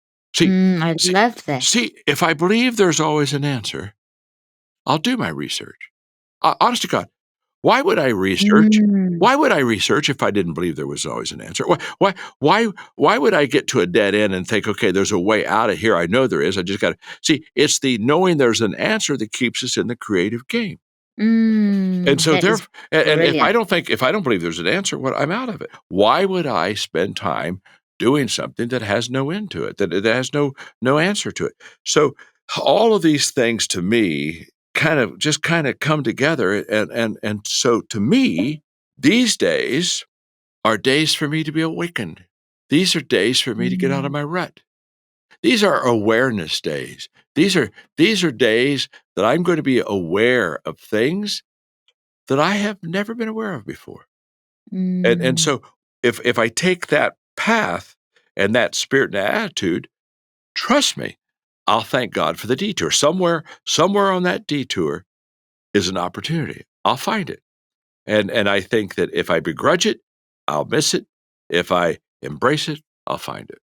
S1: I love that.
S2: See, if I believe there's always an answer, I'll do my research. Honest to God, why would I research? Why would I research if I didn't believe there was always an answer? Why would I get to a dead end and think, okay, there's a way out of here? I know there is. I just got to see. It's the knowing there's an answer that keeps us in the creative game. And so if I don't believe there's an answer, I'm out of it. Why would I spend time doing something that has no end to it, that has no answer to it? So all of these things to me kind of come together. And so to me, these days are days for me to be awakened. These are days for me to get out of my rut. These are awareness days. These are days that I'm going to be aware of things that I have never been aware of before. And so if I take that path and that spirit and attitude, trust me, I'll thank God for the detour. Somewhere on that detour is an opportunity. I'll find it. And I think that if I begrudge it, I'll miss it. If I embrace it, I'll find it.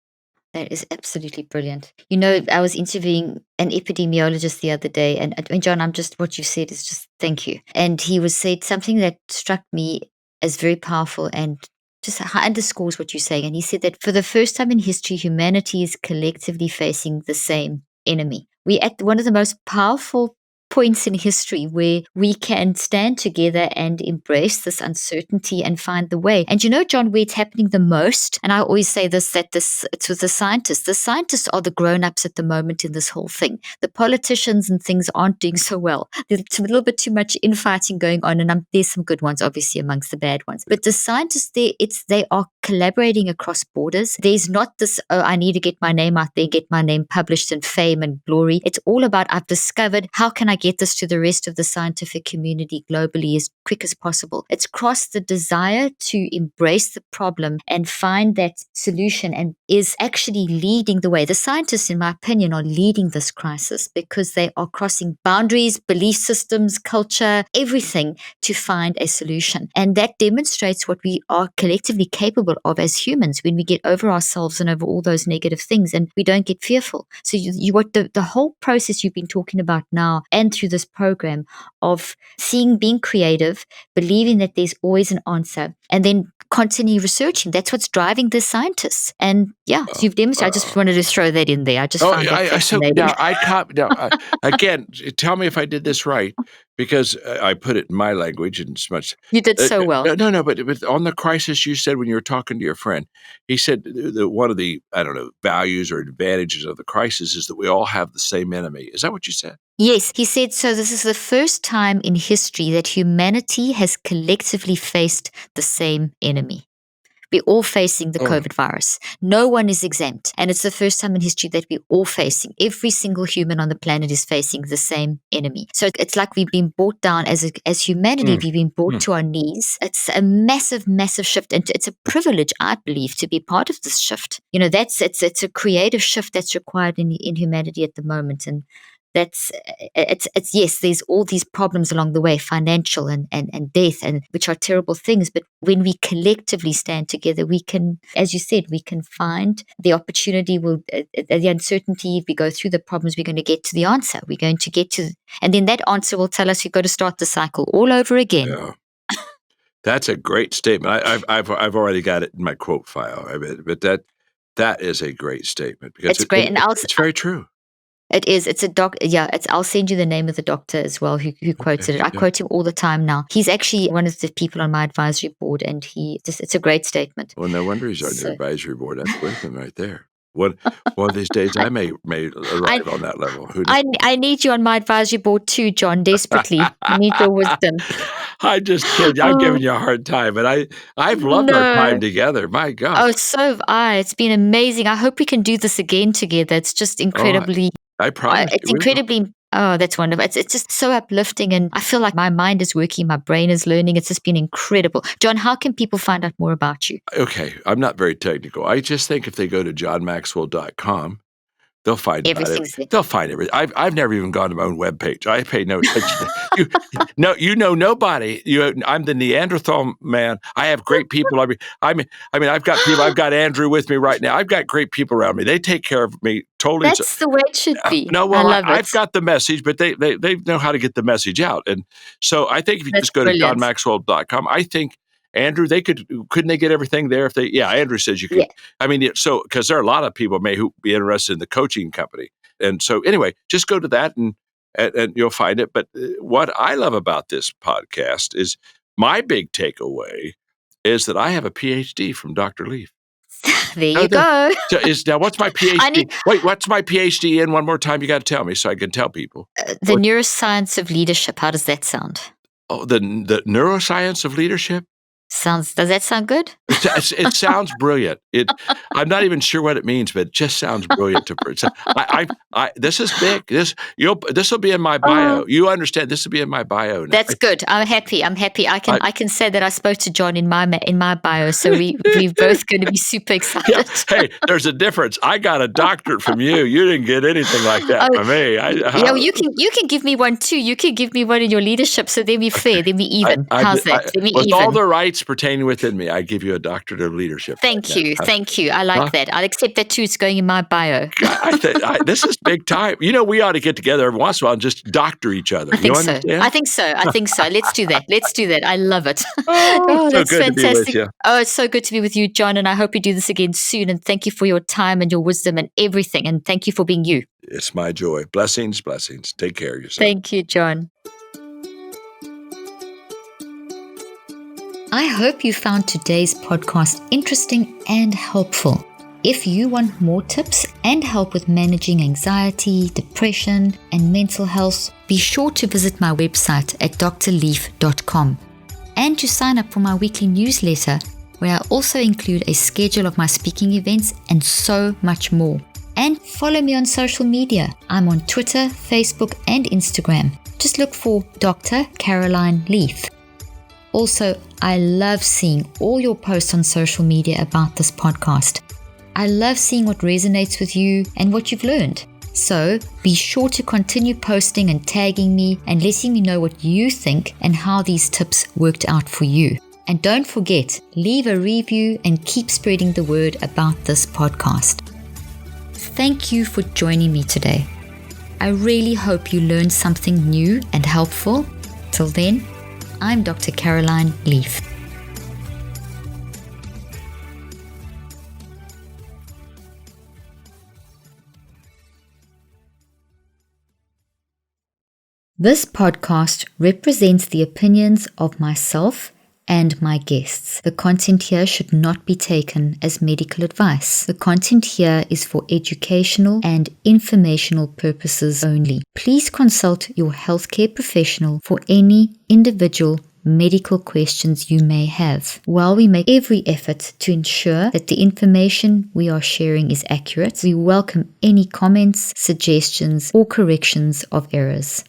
S1: That is absolutely brilliant. I was interviewing an epidemiologist the other day, and John, what you said is just thank you. And he said something that struck me as very powerful and just underscores what you're saying. And he said that for the first time in history, humanity is collectively facing the same enemy. We're at one of the most powerful points in history where we can stand together and embrace this uncertainty and find the way. And John, where it's happening the most, and I always say this, it's with the scientists. The scientists are the grown-ups at the moment in this whole thing. The politicians and things aren't doing so well. There's a little bit too much infighting going on, and there's some good ones, obviously, amongst the bad ones. But the scientists, they are collaborating across borders. There's not this, I need to get my name out there, get my name published in fame and glory. It's all about, I've discovered, how can I get this to the rest of the scientific community globally as quick as possible? It's cross the desire to embrace the problem and find that solution, and is actually leading the way. The scientists, in my opinion, are leading this crisis because they are crossing boundaries, belief systems, culture, everything to find a solution. And that demonstrates what we are collectively capable capable of as humans when we get over ourselves and over all those negative things and we don't get fearful. So what the whole process you've been talking about now and through this program of being creative, believing that there's always an answer, and then continue researching. That's what's driving the scientists. And so you've demonstrated. I just wanted to throw that in there. I just found that fascinating.
S2: Again, tell me if I did this right, because I put it in my language and it's much.
S1: You did so well.
S2: No, but on the crisis, you said when you were talking to your friend, he said that one of the, values or advantages of the crisis is that we all have the same enemy. Is that what you said?
S1: Yes, he said, so this is the first time in history that humanity has collectively faced the same enemy. We're all facing the COVID virus. No one is exempt. And it's the first time in history that we're all facing. Every single human on the planet is facing the same enemy. So it's like we've been brought down as humanity. We've been brought to our knees. It's a massive, massive shift. And it's a privilege, I believe, to be part of this shift. It's a creative shift that's required in humanity at the moment. And yes, there's all these problems along the way, financial and death, and which are terrible things. But when we collectively stand together, we can, as you said, we can find the opportunity. The uncertainty, if we go through the problems, we're going to get to the answer. We're going to get to, and then that answer will tell us we've got to start the cycle all over again.
S2: Yeah. That's a great statement. I've already got it in my quote file. But that is a great statement because
S1: it's great, and
S2: it's very true.
S1: It is. It's a doc. Yeah, I'll send you the name of the doctor as well who quoted it. I quote him all the time now. He's actually one of the people on my advisory board, and it's a great statement.
S2: Well, no wonder he's on your advisory board. That's with him right there. One of these days, I may arrive on that level.
S1: I need you on my advisory board too, John, desperately. I need your wisdom.
S2: I just kidding. I'm giving you a hard time, but I've loved our time together. My God.
S1: Oh, so have I. It's been amazing. I hope we can do this again together. It's just incredibly.
S2: I promise.
S1: It's incredibly. Oh, that's wonderful. It's just so uplifting, and I feel like my mind is working, my brain is learning. It's just been incredible. John, how can people find out more about you?
S2: Okay, I'm not very technical. I just think if they go to johnmaxwell.com, they'll find everything. They'll find everything. I've never even gone to my own webpage. I pay no attention. You know nobody. I'm the Neanderthal man. I have great people. I mean, I've got people. I've got Andrew with me right now. I've got great people around me. They take care of me totally.
S1: That's the way it should be.
S2: I've got the message, but they know how to get the message out. And so I think if you just go to johnmaxwell.com, I think, Andrew, couldn't they get everything there if they? Yeah, Andrew says you could. Yeah. I mean, so because there are a lot of people who be interested in the coaching company, and so anyway, just go to that and you'll find it. But what I love about this podcast is my big takeaway is that I have a PhD from Dr. Leaf.
S1: There you go.
S2: Now, what's my PhD? What's my PhD in? One more time, you got to tell me so I can tell people.
S1: The neuroscience of leadership. How does that sound?
S2: Oh, the neuroscience of leadership.
S1: Does that sound good?
S2: It sounds brilliant. I'm not even sure what it means, but it just sounds brilliant to me. This is big. This will be in my bio. You understand? This will be in my bio now.
S1: That's good. I'm happy. I can say that I spoke to John in my bio, so we're both going to be super excited.
S2: Yeah. Hey, there's a difference. I got a doctorate from you. You didn't get anything like that from me.
S1: You can give me one too. You can give me one in your leadership. So then we're fair. Then we even. How's that? Then we
S2: with
S1: even.
S2: All the rights pertaining within me, I give you a doctorate of leadership.
S1: Thank you. I like that. I'll accept that too. It's going in my bio.
S2: This is big time. We ought to get together every once in a while and just doctor each other.
S1: I think so. Let's do that. I love it. That's
S2: good
S1: fantastic.
S2: To be with you.
S1: Oh, it's so good to be with you, John. And I hope we do this again soon. And thank you for your time and your wisdom and everything. And thank you for being you.
S2: It's my joy. Blessings. Take care of yourself.
S1: Thank you, John. I hope you found today's podcast interesting and helpful. If you want more tips and help with managing anxiety, depression, and mental health, be sure to visit my website at drleaf.com and to sign up for my weekly newsletter, where I also include a schedule of my speaking events and so much more. And follow me on social media. I'm on Twitter, Facebook, and Instagram. Just look for Dr. Caroline Leaf. Also, I love seeing all your posts on social media about this podcast. I love seeing what resonates with you and what you've learned. So be sure to continue posting and tagging me and letting me know what you think and how these tips worked out for you. And don't forget, leave a review and keep spreading the word about this podcast. Thank you for joining me today. I really hope you learned something new and helpful. Till then, I'm Dr. Caroline Leaf. This podcast represents the opinions of myself and my guests. The content here should not be taken as medical advice. The content here is for educational and informational purposes only. Please consult your healthcare professional for any individual medical questions you may have. While we make every effort to ensure that the information we are sharing is accurate, we welcome any comments, suggestions, or corrections of errors.